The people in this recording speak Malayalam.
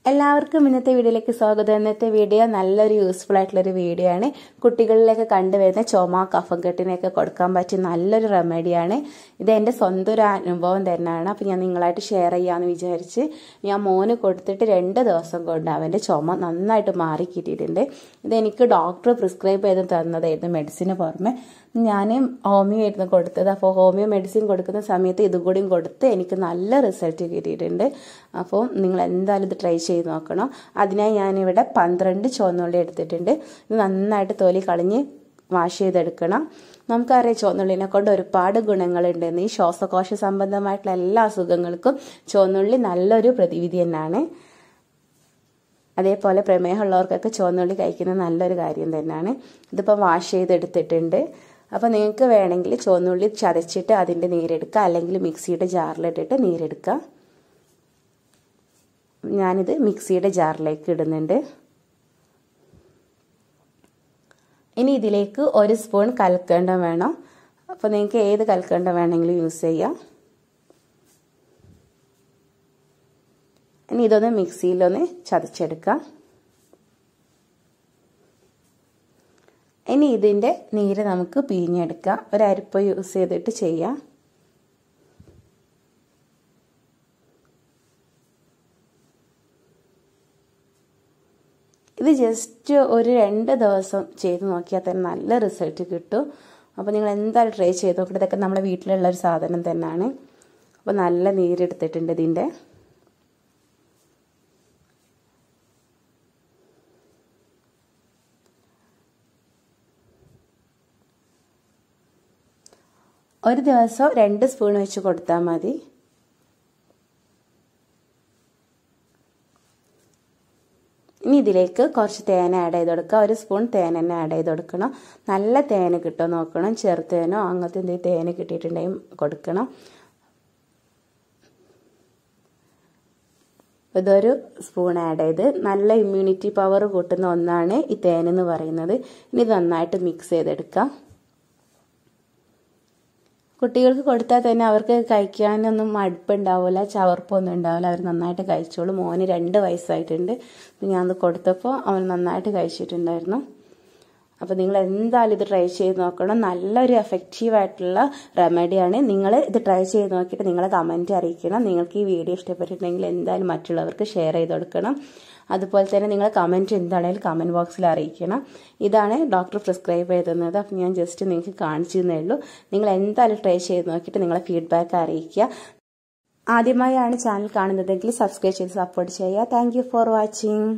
എല്ലാവർക്കും ഇന്നത്തെ വീഡിയോയിലേക്ക് സ്വാഗതം. ഇന്നത്തെ വീഡിയോ നല്ലൊരു യൂസ്ഫുൾ ആയിട്ടുള്ളൊരു വീഡിയോ ആണ്. കുട്ടികളിലേക്ക് കണ്ടുവരുന്ന ചുമ കഫക്കെട്ടിനെയൊക്കെ കൊടുക്കാൻ പറ്റിയ നല്ലൊരു റെമഡിയാണ്. ഇത് എൻ്റെ സ്വന്തം ഒരു അനുഭവം തന്നെയാണ്. അപ്പോൾ ഞാൻ നിങ്ങളായിട്ട് ഷെയർ ചെയ്യാമെന്ന് വിചാരിച്ച് ഞാൻ മോന് കൊടുത്തിട്ട് 2 ദിവസം കൊണ്ട് അവൻ്റെ ചുമ നന്നായിട്ട് മാറി കിട്ടിയിട്ടുണ്ട്. ഇതെനിക്ക് ഡോക്ടർ പ്രിസ്ക്രൈബ് ചെയ്ത് തന്നതായിരുന്നു, മെഡിസിന് പുറമെ. ഞാൻ ഹോമിയോ ആയിരുന്നു കൊടുത്തത്. അപ്പോൾ ഹോമിയോ മെഡിസിൻ കൊടുക്കുന്ന സമയത്ത് ഇതും കൂടിയും കൊടുത്ത് എനിക്ക് നല്ല റിസൾട്ട് കിട്ടിയിട്ടുണ്ട്. അപ്പോൾ നിങ്ങൾ എന്തായാലും ഇത് ട്രൈ ചെയ്ത് നോക്കണം. അതിനായി ഞാനിവിടെ 12 ചുവന്നുള്ളി എടുത്തിട്ടുണ്ട്. ഇത് നന്നായിട്ട് തൊലി കളഞ്ഞ് വാഷ് ചെയ്തെടുക്കണം. നമുക്കറിയാം ചുവന്നുള്ളിനെ കൊണ്ട് ഒരുപാട് ഗുണങ്ങളുണ്ടെന്ന്. ഈ ശ്വാസകോശ സംബന്ധമായിട്ടുള്ള എല്ലാ അസുഖങ്ങൾക്കും ചുവന്നുള്ളി നല്ലൊരു പ്രതിവിധി തന്നെയാണ്. അതേപോലെ പ്രമേഹമുള്ളവർക്കൊക്കെ ചുവന്നുള്ളി കഴിക്കുന്നത് നല്ലൊരു കാര്യം തന്നെയാണ്. ഇതിപ്പോൾ വാഷ് ചെയ്തെടുത്തിട്ടുണ്ട്. അപ്പോൾ നിങ്ങൾക്ക് വേണമെങ്കിൽ ചുവന്നുള്ളി ചതച്ചിട്ട് അതിൻ്റെ നീരെടുക്കുക, അല്ലെങ്കിൽ മിക്സിയുടെ ജാറിലിട്ടിട്ട് നീരെടുക്കുക. ഞാനിത് മിക്സിയുടെ ജാറിലേക്ക് ഇടുന്നുണ്ട്. ഇനി ഇതിലേക്ക് 1 സ്പൂൺ കൽക്കണ്ടം വേണം. അപ്പോൾ നിങ്ങൾക്ക് ഏത് കൽക്കണ്ടം വേണമെങ്കിലും യൂസ് ചെയ്യാം. ഇനി ഇതൊന്ന് മിക്സിയിലൊന്ന് ചതച്ചെടുക്കാം. ഇനി ഇതിൻ്റെ നീര് നമുക്ക് പിഴിഞ്ഞെടുക്കാം. ഒരു അരിപ്പ യൂസ് ചെയ്തിട്ട് ചെയ്യാം. ഇത് ജസ്റ്റ് ഒരു 2 ദിവസം ചെയ്ത് നോക്കിയാൽ തന്നെ നല്ല റിസൾട്ട് കിട്ടും. അപ്പോൾ നിങ്ങൾ എന്തായാലും ട്രൈ ചെയ്ത് നോക്കിയിട്ട്. ഇതൊക്കെ നമ്മുടെ വീട്ടിലുള്ളൊരു സാധനം തന്നെയാണ്. അപ്പോൾ നല്ല നീരെടുത്തിട്ടുണ്ട് ഇതിൻ്റെ. ഒരു ദിവസം 2 സ്പൂൺ വെച്ച് കൊടുത്താൽ മതി. ഇനി ഇതിലേക്ക് കുറച്ച് തേൻ ആഡ് ചെയ്ത് കൊടുക്കുക. 1 സ്പൂൺ തേൻ തന്നെ ആഡ് ചെയ്ത് കൊടുക്കണം. നല്ല തേൻ കിട്ടുമോ നോക്കണം. ചെറുതേനോ അങ്ങനത്തെ എന്തെങ്കിലും തേൻ കിട്ടിയിട്ടുണ്ടെങ്കിൽ കൊടുക്കണം. ഇതൊരു സ്പൂൺ ആഡ് ചെയ്ത് നല്ല ഇമ്മ്യൂണിറ്റി പവർ കൂട്ടുന്ന ഒന്നാണ് ഈ തേൻ എന്ന് പറയുന്നത്. ഇനി ഇത് നന്നായിട്ട് മിക്സ് ചെയ്തെടുക്കാം. കുട്ടികൾക്ക് കൊടുത്താൽ തന്നെ അവർക്ക് കഴിക്കാനൊന്നും മടുപ്പുണ്ടാവില്ല, ചവർപ്പൊന്നും ഉണ്ടാവില്ല. അവർ നന്നായിട്ട് കഴിച്ചോളൂ. മോന് 2 വയസ്സായിട്ടുണ്ട്. ഞാൻ അത് കൊടുത്തപ്പോൾ അവൻ നന്നായിട്ട് കഴിച്ചിട്ടുണ്ടായിരുന്നു. അപ്പോൾ നിങ്ങൾ എന്തായാലും ഇത് ട്രൈ ചെയ്ത് നോക്കണം. നല്ലൊരു എഫക്റ്റീവായിട്ടുള്ള റെമഡിയാണ്. നിങ്ങൾ ഇത് ട്രൈ ചെയ്ത് നോക്കിയിട്ട് നിങ്ങളെ കമൻറ്റ് അറിയിക്കണം. നിങ്ങൾക്ക് ഈ വീഡിയോ ഇഷ്ടപ്പെട്ടിട്ടുണ്ടെങ്കിൽ എന്തായാലും മറ്റുള്ളവർക്ക് ഷെയർ ചെയ്ത് കൊടുക്കണം. അതുപോലെ തന്നെ നിങ്ങൾ കമൻറ്റ് എന്താണെങ്കിലും കമൻറ്റ് ബോക്സിൽ അറിയിക്കണം. ഇതാണ് ഡോക്ടർ പ്രിസ്ക്രൈബ് ചെയ്തത്. അപ്പം ഞാൻ ജസ്റ്റ് നിങ്ങൾക്ക് കാണിച്ചു തന്നേ ഉള്ളൂ. നിങ്ങൾ എന്തായാലും ട്രൈ ചെയ്ത് നോക്കിയിട്ട് നിങ്ങളെ ഫീഡ്ബാക്ക് അറിയിക്കുക. ആദ്യമായാണ് ചാനൽ കാണുന്നതെങ്കിൽ സബ്സ്ക്രൈബ് ചെയ്ത് സപ്പോർട്ട് ചെയ്യുക. Thank you for watching.